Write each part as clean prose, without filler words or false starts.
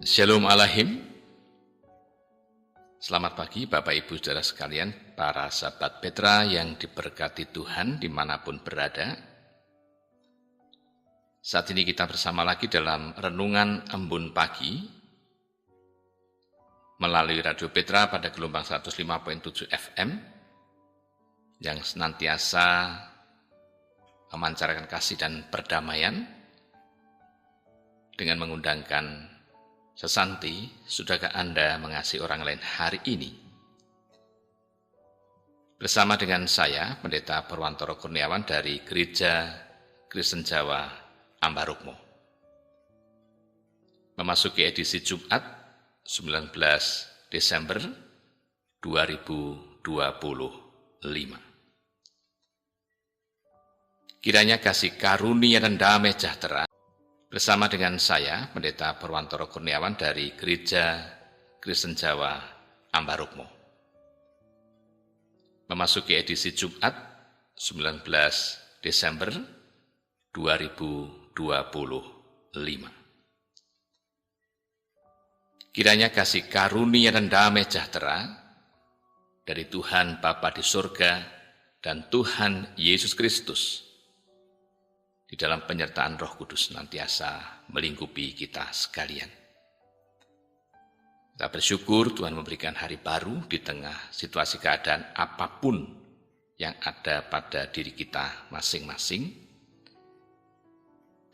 Shalom Alahim. Selamat pagi Bapak Ibu Saudara sekalian, para sahabat Petra yang diberkati Tuhan dimanapun berada. Saat ini kita bersama lagi dalam Renungan Embun Pagi melalui Radio Petra pada gelombang 105.7 FM yang senantiasa memancarkan kasih dan perdamaian dengan mengundangkan sesanti. Sudahkah Anda mengasihi orang lain hari ini? Bersama dengan saya, Pendeta Purwantoro Kurniawan dari Gereja Kristen Jawa Ambarukmo. Memasuki edisi Jumat 19 Desember 2025. Kiranya kasih karunia dan damai sejahtera bersama dengan saya, Pendeta Purwantoro Kurniawan dari Gereja Kristen Jawa Ambarukmo. Memasuki edisi Jumat 19 Desember 2025. Kiranya kasih karunia dan damai sejahtera dari Tuhan Bapa di surga dan Tuhan Yesus Kristus di dalam penyertaan Roh Kudus senantiasa melingkupi kita sekalian. Kita bersyukur Tuhan memberikan hari baru di tengah situasi keadaan apapun yang ada pada diri kita masing-masing.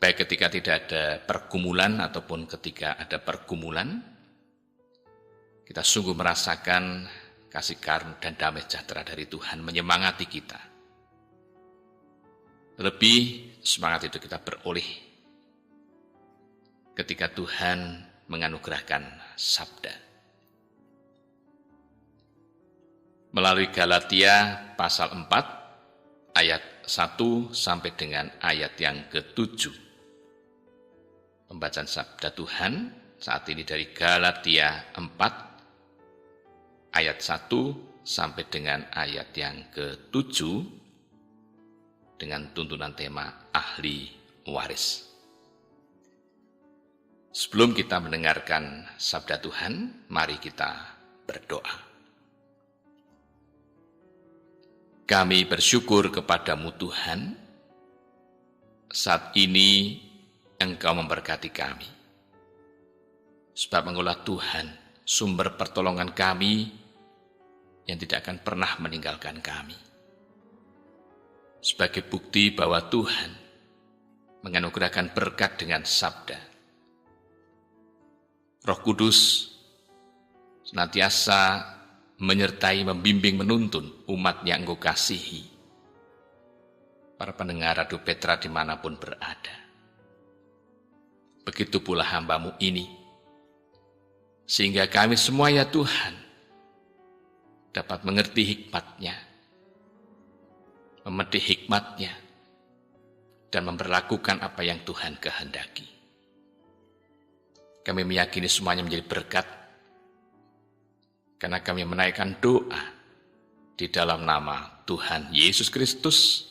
Baik ketika tidak ada pergumulan ataupun ketika ada pergumulan, kita sungguh merasakan kasih karunia dan damai sejahtera dari Tuhan menyemangati kita. Lebih semangat itu kita beroleh ketika Tuhan menganugerahkan sabda. Melalui Galatia pasal 4 ayat 1 sampai dengan ayat yang ke-7. Pembacaan sabda Tuhan saat ini dari Galatia 4 ayat 1 sampai dengan ayat yang ke-7 dengan tuntunan tema ahli waris. Sebelum kita mendengarkan sabda Tuhan, mari kita berdoa. Kami bersyukur kepadamu Tuhan, saat ini Engkau memberkati kami. Sebab Engkaulah Tuhan, sumber pertolongan kami yang tidak akan pernah meninggalkan kami. Sebagai bukti bahwa Tuhan menganugerahkan berkat dengan sabda. Roh Kudus senantiasa menyertai, membimbing, menuntun umat yang Engkau kasihi. Para pendengar Radio Petra dimanapun berada. Begitu pula hamba-Mu ini. Sehingga kami semua ya Tuhan dapat mengerti hikmat-Nya, memetik hikmat-Nya, dan memperlakukan apa yang Tuhan kehendaki. Kami meyakini semuanya menjadi berkat, karena kami menaikkan doa di dalam nama Tuhan Yesus Kristus,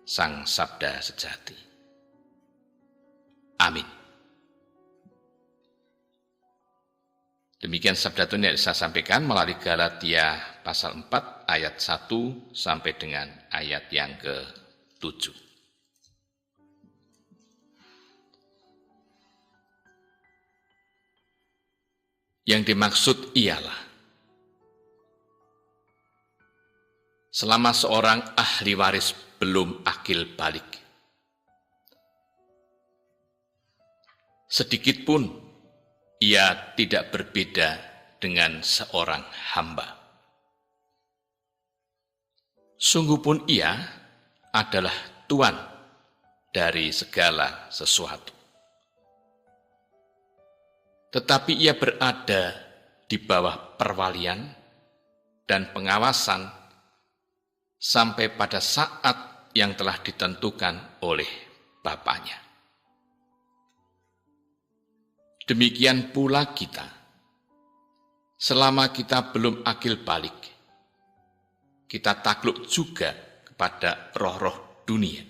Sang Sabda Sejati. Amin. Demikian sabda Tuhan yang saya sampaikan melalui Galatia pasal 4 ayat 1 sampai dengan ayat yang ke-7. Yang dimaksud ialah selama seorang ahli waris belum akil balik, sedikit pun ia tidak berbeda dengan seorang hamba. Sungguh pun ia adalah tuan dari segala sesuatu. Tetapi ia berada di bawah perwalian dan pengawasan sampai pada saat yang telah ditentukan oleh Bapaknya. Demikian pula kita, selama kita belum akil balik, kita takluk juga kepada roh-roh dunia.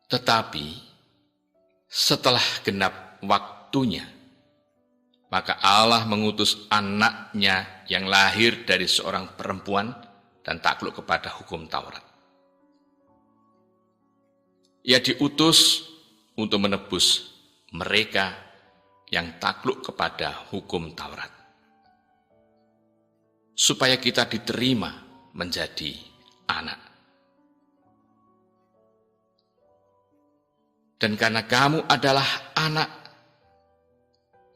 Tetapi Setelah genap waktunya, maka Allah mengutus anaknya yang lahir dari seorang perempuan dan takluk kepada hukum Taurat. Ia diutus untuk menebus mereka yang takluk kepada hukum Taurat, supaya kita diterima menjadi anak. Dan karena kamu adalah anak,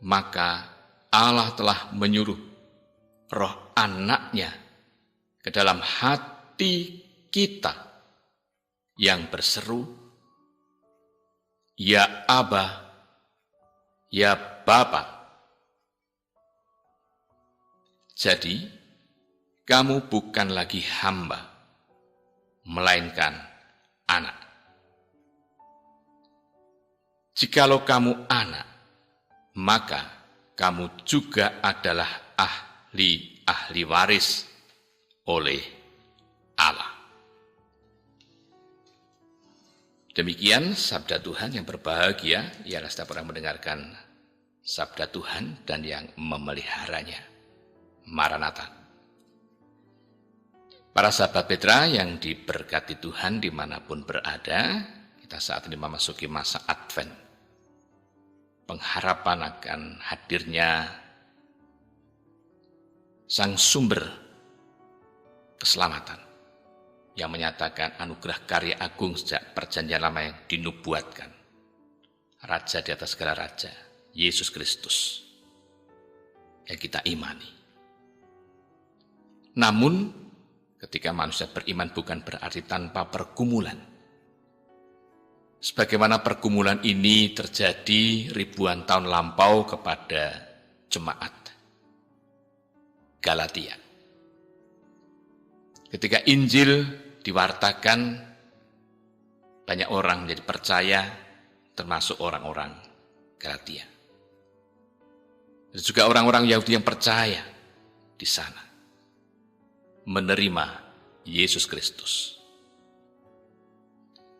maka Allah telah menyuruh roh anaknya ke dalam hati kita yang berseru, "Ya Aba, ya Bapa." Jadi, kamu bukan lagi hamba, melainkan anak. Jikalau kamu anak, maka kamu juga adalah ahli waris oleh Allah. Demikian sabda Tuhan. Yang berbahagia ialah setiap orang mendengarkan sabda Tuhan dan yang memeliharanya. Maranatha. Para sahabat Petra yang diberkati Tuhan dimanapun berada, kita saat ini memasuki masa Advent. Pengharapan akan hadirnya Sang Sumber keselamatan yang menyatakan anugerah karya agung sejak perjanjian lama yang dinubuatkan. Raja di atas segala raja, Yesus Kristus, yang kita imani. Namun, ketika manusia beriman bukan berarti tanpa pergumulan. Sebagaimana pergumulan ini terjadi ribuan tahun lampau kepada jemaat Galatia. Ketika Injil diwartakan, banyak orang menjadi percaya, termasuk orang-orang Galatia. Dan juga orang-orang Yahudi yang percaya di sana, menerima Yesus Kristus.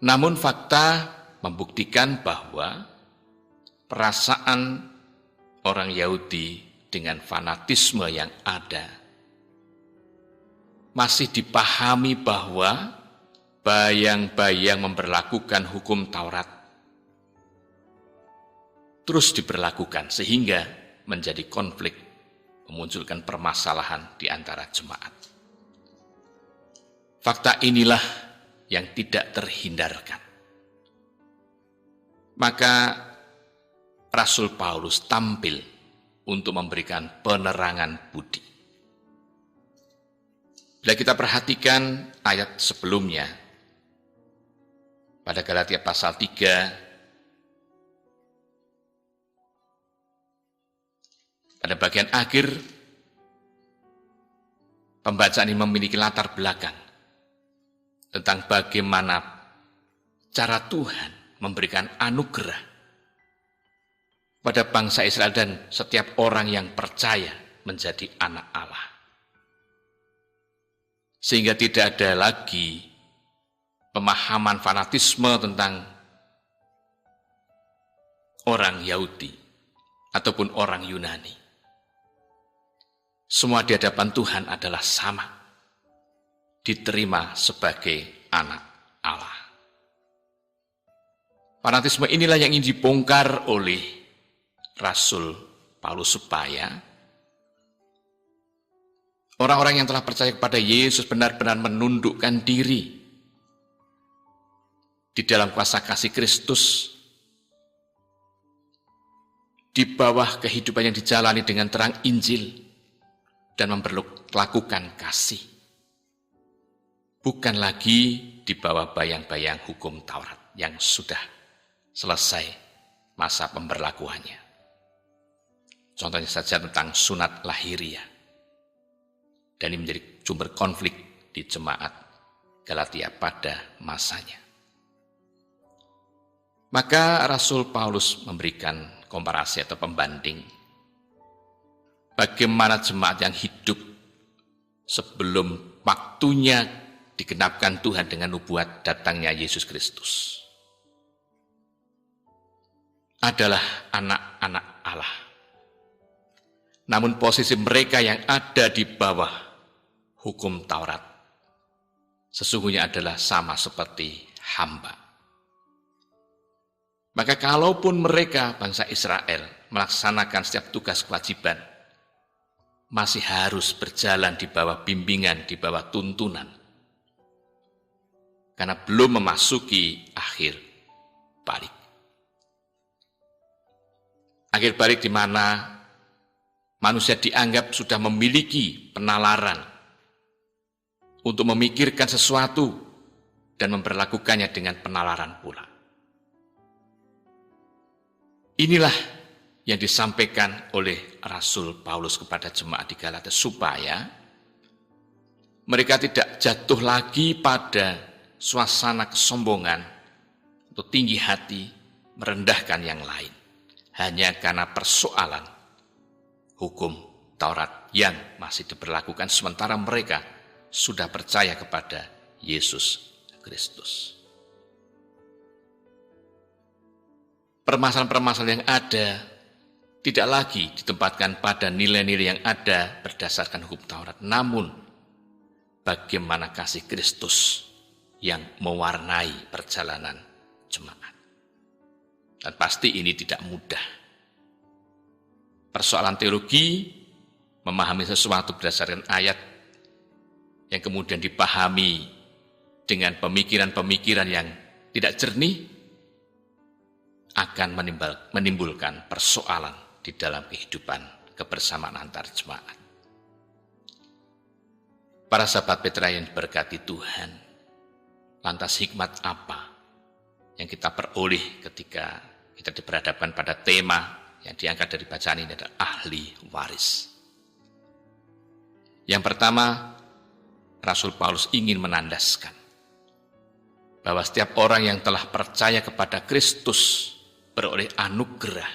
Namun fakta membuktikan bahwa perasaan orang Yahudi dengan fanatisme yang ada masih dipahami bahwa bayang-bayang memberlakukan hukum Taurat terus diberlakukan sehingga menjadi konflik, memunculkan permasalahan di antara jemaat. Fakta inilah yang tidak terhindarkan. Maka Rasul Paulus tampil untuk memberikan penerangan budi. Bila kita perhatikan ayat sebelumnya, pada Galatia pasal 3, pada bagian akhir, pembacaan ini memiliki latar belakang tentang bagaimana cara Tuhan memberikan anugerah pada bangsa Israel dan setiap orang yang percaya menjadi anak Allah. Sehingga tidak ada lagi pemahaman fanatisme tentang orang Yahudi ataupun orang Yunani. Semua di hadapan Tuhan adalah sama, diterima sebagai anak Allah. Fanatisme inilah yang ingin dibongkar oleh Rasul Paulus supaya orang-orang yang telah percaya kepada Yesus benar-benar menundukkan diri di dalam kuasa kasih Kristus, di bawah kehidupan yang dijalani dengan terang Injil dan memperlakukan kasih. Bukan lagi di bawah bayang-bayang hukum Taurat yang sudah selesai masa pemberlakuannya. Contohnya saja tentang sunat lahiriah. Dan ini menjadi sumber konflik di jemaat Galatia pada masanya. Maka Rasul Paulus memberikan komparasi atau pembanding bagaimana jemaat yang hidup sebelum waktunya digenapkan Tuhan dengan nubuat datangnya Yesus Kristus. adalah anak-anak Allah. Namun posisi mereka yang ada di bawah hukum Taurat sesungguhnya adalah sama seperti hamba. Maka kalaupun mereka bangsa Israel melaksanakan setiap tugas kewajiban, masih harus berjalan di bawah bimbingan, di bawah tuntunan. Karena belum memasuki akhir balik. Akhir balik di mana manusia dianggap sudah memiliki penalaran untuk memikirkan sesuatu dan memperlakukannya dengan penalaran pula. Inilah yang disampaikan oleh Rasul Paulus kepada jemaat di Galatia supaya mereka tidak jatuh lagi pada suasana kesombongan atau tinggi hati merendahkan yang lain hanya karena persoalan hukum Taurat yang masih diberlakukan sementara mereka sudah percaya kepada Yesus Kristus. Permasalahan-permasalahan yang ada tidak lagi ditempatkan pada nilai-nilai yang ada berdasarkan hukum Taurat, namun bagaimana kasih Kristus yang mewarnai perjalanan jemaat. Dan pasti ini tidak mudah. Persoalan teologi, memahami sesuatu berdasarkan ayat yang kemudian dipahami dengan pemikiran-pemikiran yang tidak jernih, akan menimbulkan persoalan di dalam kehidupan kebersamaan antar jemaat. Para sahabat Petra yang diberkati Tuhan, lantas hikmat apa yang kita peroleh ketika kita berhadapan pada tema yang diangkat dari bacaan ini adalah ahli waris. Yang pertama, Rasul Paulus ingin menandaskan bahwa setiap orang yang telah percaya kepada Kristus beroleh anugerah,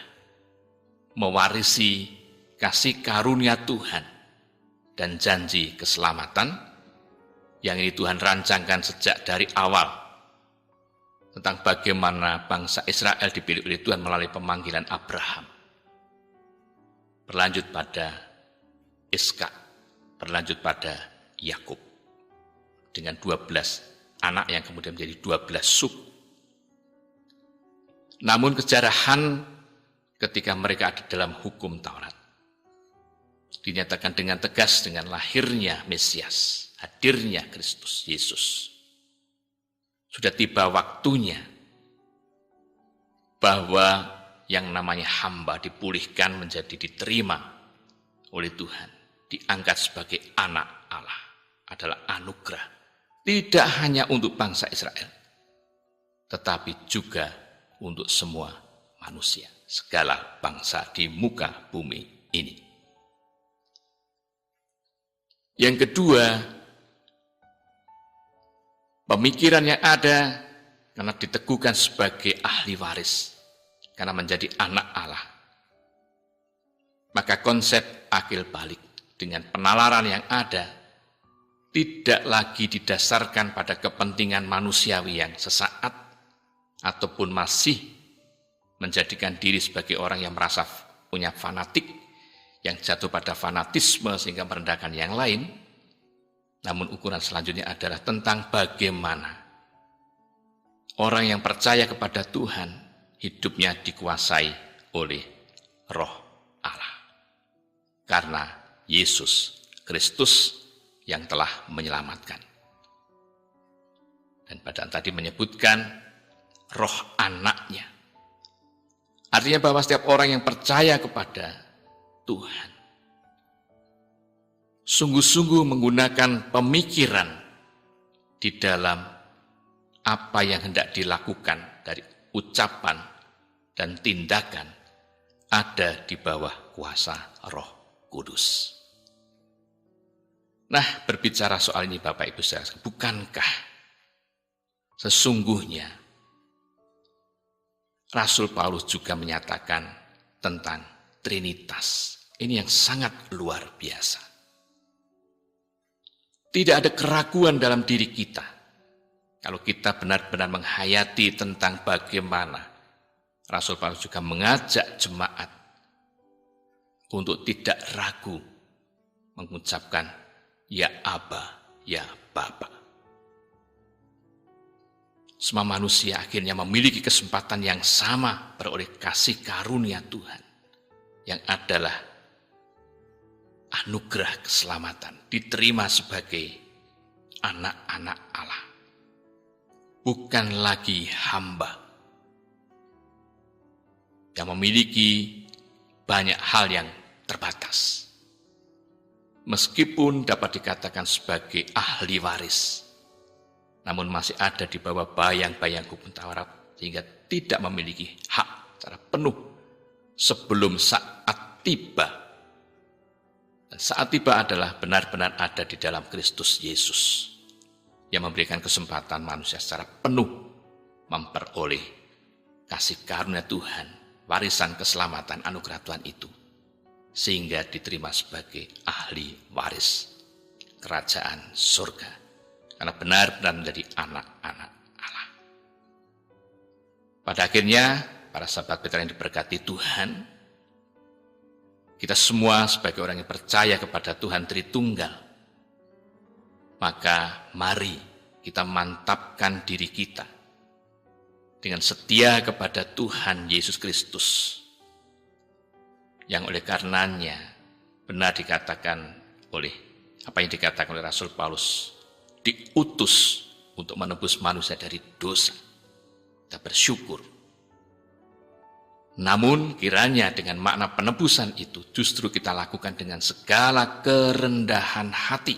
mewarisi kasih karunia Tuhan dan janji keselamatan yang ini Tuhan rancangkan sejak dari awal tentang bagaimana bangsa Israel dipilih oleh Tuhan melalui pemanggilan Abraham. Berlanjut pada Ishak, berlanjut pada Yakub dengan 12 anak yang kemudian menjadi 12 suku. Namun kejarahan ketika mereka ada dalam hukum Taurat dinyatakan dengan tegas dengan lahirnya Mesias, hadirnya Kristus Yesus. Sudah tiba waktunya bahwa yang namanya hamba dipulihkan menjadi diterima oleh Tuhan, diangkat sebagai anak Allah, adalah anugerah. Tidak hanya untuk bangsa Israel, tetapi juga untuk semua manusia, segala bangsa di muka bumi ini. Yang kedua, pemikiran yang ada karena diteguhkan sebagai ahli waris, karena menjadi anak Allah. Maka konsep akil balik dengan penalaran yang ada tidak lagi didasarkan pada kepentingan manusiawi yang sesaat ataupun masih menjadikan diri sebagai orang yang merasa punya fanatik, yang jatuh pada fanatisme sehingga merendahkan yang lain. Namun ukuran selanjutnya adalah tentang bagaimana orang yang percaya kepada Tuhan hidupnya dikuasai oleh Roh Allah. Karena Yesus Kristus yang telah menyelamatkan. Dan pada tadi menyebutkan roh anaknya. Artinya bahwa setiap orang yang percaya kepada Tuhan sungguh-sungguh menggunakan pemikiran di dalam apa yang hendak dilakukan dari ucapan dan tindakan ada di bawah kuasa Roh Kudus. Nah, berbicara soal ini Bapak Ibu saudara, bukankah sesungguhnya Rasul Paulus juga menyatakan tentang Trinitas. Ini yang sangat luar biasa. Tidak ada keraguan dalam diri kita kalau kita benar-benar menghayati tentang bagaimana Rasul Paulus juga mengajak jemaat untuk tidak ragu mengucapkan ya Aba, ya Bapa. Semua manusia akhirnya memiliki kesempatan yang sama beroleh kasih karunia Tuhan, yang adalah anugerah keselamatan, diterima sebagai anak-anak Allah. Bukan lagi hamba yang memiliki banyak hal yang terbatas. Meskipun dapat dikatakan sebagai ahli waris, namun masih ada di bawah bayang-bayang hukum Taurat, sehingga tidak memiliki hak secara penuh sebelum saat tiba. Dan saat tiba adalah benar-benar ada di dalam Kristus Yesus, yang memberikan kesempatan manusia secara penuh memperoleh kasih karunia Tuhan, warisan keselamatan anugerah Tuhan itu, sehingga diterima sebagai ahli waris kerajaan surga, karena benar-benar menjadi anak-anak Allah. Pada akhirnya, para sahabat Petra yang diberkati Tuhan, kita semua sebagai orang yang percaya kepada Tuhan Tritunggal, maka mari kita mantapkan diri kita dengan setia kepada Tuhan Yesus Kristus, yang oleh karenanya benar dikatakan oleh apa yang dikatakan oleh Rasul Paulus, diutus untuk menebus manusia dari dosa. Kita bersyukur. Namun kiranya dengan makna penebusan itu justru kita lakukan dengan segala kerendahan hati,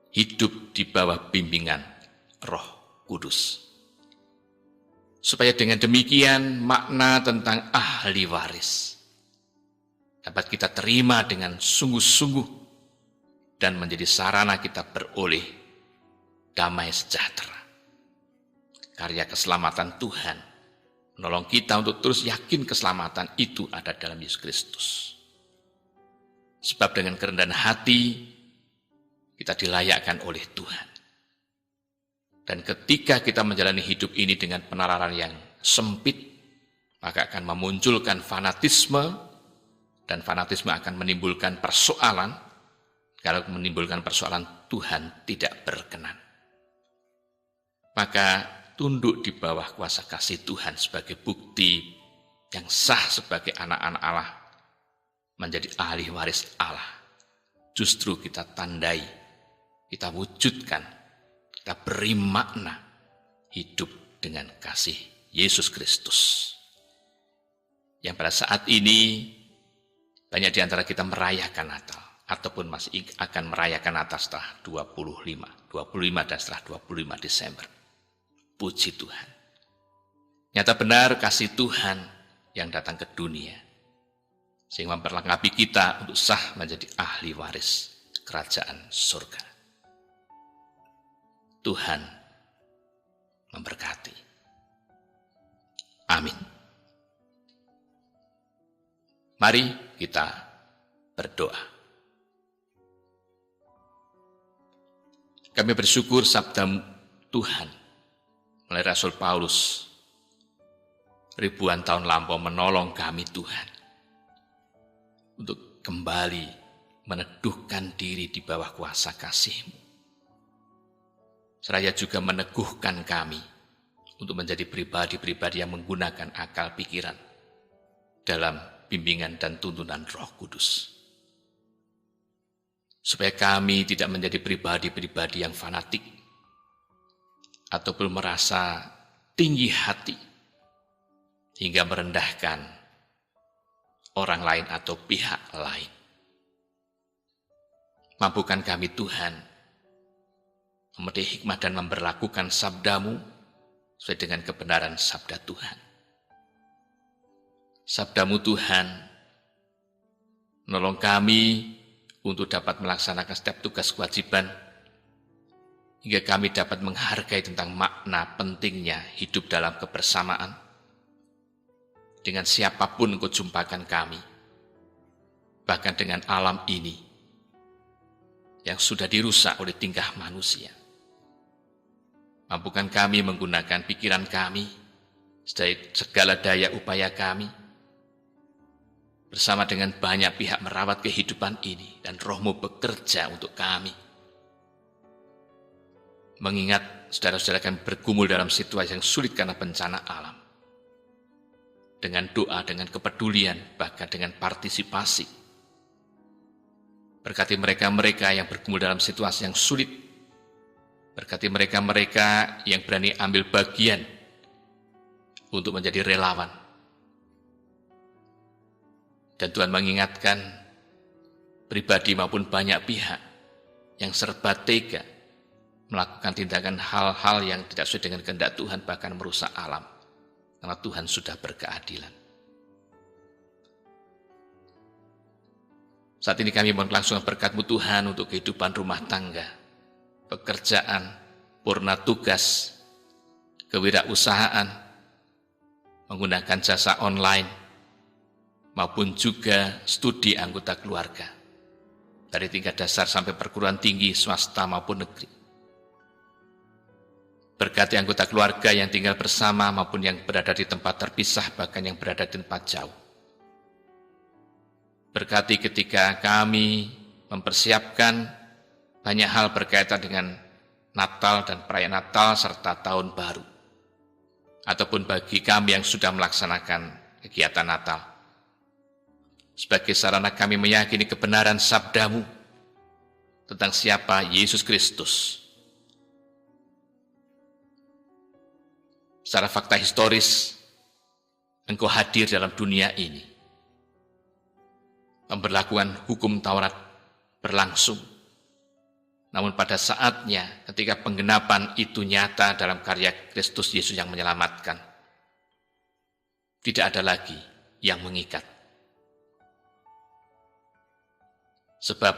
hidup di bawah bimbingan Roh Kudus. Supaya dengan demikian makna tentang ahli waris dapat kita terima dengan sungguh-sungguh dan menjadi sarana kita beroleh damai sejahtera. Karya keselamatan Tuhan menolong kita untuk terus yakin keselamatan itu ada dalam Yesus Kristus. Sebab dengan kerendahan hati kita dilayakkan oleh Tuhan. Dan ketika kita menjalani hidup ini dengan penalaran yang sempit, maka akan memunculkan fanatisme, dan fanatisme akan menimbulkan persoalan. Kalau menimbulkan persoalan, Tuhan tidak berkenan. Maka tunduk di bawah kuasa kasih Tuhan sebagai bukti yang sah sebagai anak-anak Allah, menjadi ahli waris Allah. Justru kita tandai, kita wujudkan, kita beri makna hidup dengan kasih Yesus Kristus. Yang pada saat ini banyak di antara kita merayakan Natal, ataupun masih akan merayakan Natal setelah 25 dan setelah 25 Desember. Puji Tuhan. Nyata benar kasih Tuhan yang datang ke dunia, sehingga memperlengkapi kita untuk sah menjadi ahli waris kerajaan surga. Tuhan memberkati. Amin. Mari kita berdoa. Kami bersyukur sabda Tuhan melalui Rasul Paulus ribuan tahun lampau menolong kami Tuhan untuk kembali meneduhkan diri di bawah kuasa kasih-Mu. Seraya juga meneguhkan kami untuk menjadi pribadi-pribadi yang menggunakan akal pikiran dalam bimbingan dan tuntunan Roh Kudus. Supaya kami tidak menjadi pribadi-pribadi yang fanatik ataupun merasa tinggi hati hingga merendahkan orang lain atau pihak lain. Mampukan kami Tuhan memetik hikmah dan memberlakukan sabda-Mu sesuai dengan kebenaran sabda Tuhan. Sabda-Mu Tuhan menolong kami untuk dapat melaksanakan setiap tugas kewajiban, hingga kami dapat menghargai tentang makna pentingnya hidup dalam kebersamaan dengan siapapun Engkau jumpakan kami, bahkan dengan alam ini yang sudah dirusak oleh tingkah manusia. Mampukan kami menggunakan pikiran kami, segala daya upaya kami, bersama dengan banyak pihak merawat kehidupan ini, dan Roh-Mu bekerja untuk kami. Mengingat saudara-saudara kami bergumul dalam situasi yang sulit karena bencana alam. Dengan doa, dengan kepedulian, bahkan dengan partisipasi. Berkati mereka-mereka yang bergumul dalam situasi yang sulit. Berkati mereka-mereka yang berani ambil bagian untuk menjadi relawan. Dan Tuhan mengingatkan pribadi maupun banyak pihak yang serba tega melakukan tindakan hal-hal yang tidak sesuai dengan kehendak Tuhan, bahkan merusak alam. Karena Tuhan sudah berkeadilan. Saat ini kami mohon kelangsungan berkat-Mu Tuhan untuk kehidupan rumah tangga, pekerjaan, purna tugas, kewirausahaan, menggunakan jasa online, maupun juga studi anggota keluarga, dari tingkat dasar sampai perguruan tinggi, swasta maupun negeri. Berkati anggota keluarga yang tinggal bersama maupun yang berada di tempat terpisah, bahkan yang berada di tempat jauh. Berkati ketika kami mempersiapkan banyak hal berkaitan dengan Natal dan perayaan Natal serta Tahun Baru. Ataupun bagi kami yang sudah melaksanakan kegiatan Natal. Sebagai sarana kami meyakini kebenaran sabda-Mu tentang siapa Yesus Kristus. Secara fakta historis, Engkau hadir dalam dunia ini. Pemberlakuan hukum Taurat berlangsung. Namun pada saatnya ketika penggenapan itu nyata dalam karya Kristus Yesus yang menyelamatkan, tidak ada lagi yang mengikat. Sebab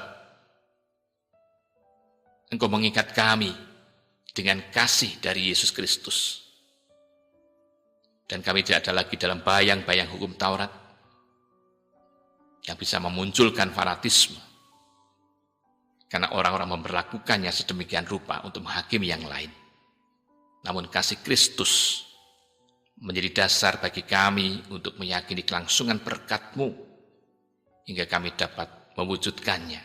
Engkau mengikat kami dengan kasih dari Yesus Kristus. Dan kami tidak ada lagi dalam bayang-bayang hukum Taurat yang bisa memunculkan fanatisme. Karena orang-orang memperlakukannya sedemikian rupa untuk menghakimi yang lain. Namun kasih Kristus menjadi dasar bagi kami untuk meyakini kelangsungan berkat-Mu hingga kami dapat mewujudkannya.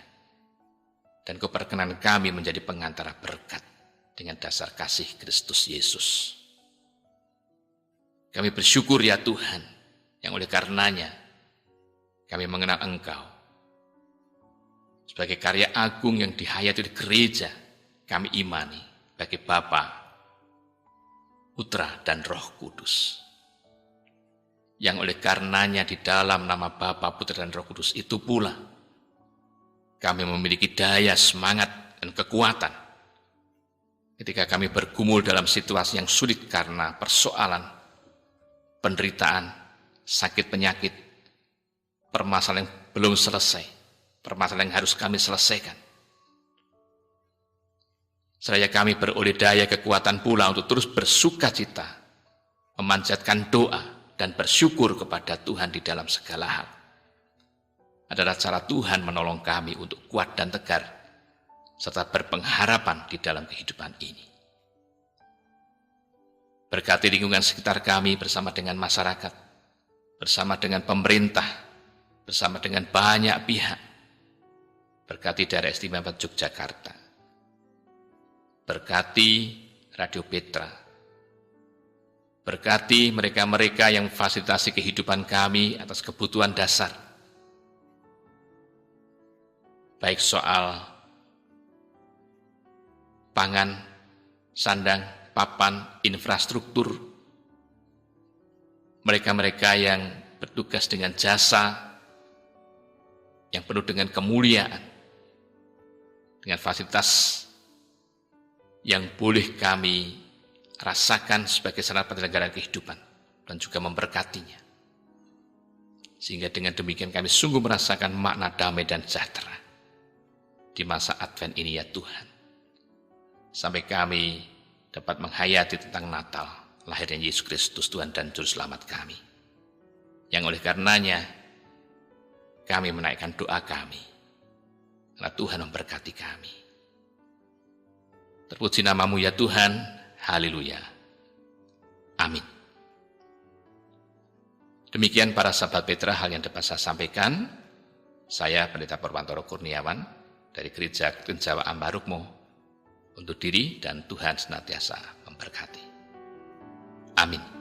Dan Kau perkenan kami menjadi pengantara berkat dengan dasar kasih Kristus Yesus. Kami bersyukur ya Tuhan, yang oleh karenanya kami mengenal Engkau. Sebagai karya agung yang dihayati di gereja, kami imani bagi Bapa, Putra, dan Roh Kudus. Yang oleh karenanya di dalam nama Bapa, Putra, dan Roh Kudus itu pula, kami memiliki daya, semangat, dan kekuatan ketika kami bergumul dalam situasi yang sulit karena persoalan, penderitaan, sakit penyakit, permasalahan yang belum selesai, permasalahan yang harus kami selesaikan. Seraya kami beroleh daya kekuatan pula untuk terus bersuka cita, memanjatkan doa, dan bersyukur kepada Tuhan di dalam segala hal. Adalah cara Tuhan menolong kami untuk kuat dan tegar, serta berpengharapan di dalam kehidupan ini. Berkati lingkungan sekitar kami bersama dengan masyarakat, bersama dengan pemerintah, bersama dengan banyak pihak. Berkati Daerah Istimewa Yogyakarta. Berkati Radio Petra. Berkati mereka-mereka yang memfasilitasi kehidupan kami atas kebutuhan dasar. Baik soal pangan, sandang, papan, infrastruktur, mereka-mereka yang bertugas dengan jasa, yang penuh dengan kemuliaan, dengan fasilitas yang boleh kami rasakan sebagai sarana penyelenggaraan kehidupan, dan juga memberkatinya. Sehingga dengan demikian kami sungguh merasakan makna damai dan sejahtera di masa Advent ini ya Tuhan. Sampai kami dapat menghayati tentang Natal, lahirnya Yesus Kristus Tuhan dan Juru Selamat kami. Yang oleh karenanya, kami menaikkan doa kami, karena Tuhan memberkati kami. Terpuji nama-Mu ya Tuhan, haleluya. Amin. Demikian para sahabat Petra hal yang dapat saya sampaikan. Saya Pendeta Purwantoro Kurniawan dari Gereja Kristen Jawa Ambarukmo untuk diri dan Tuhan senantiasa memberkati. Amin.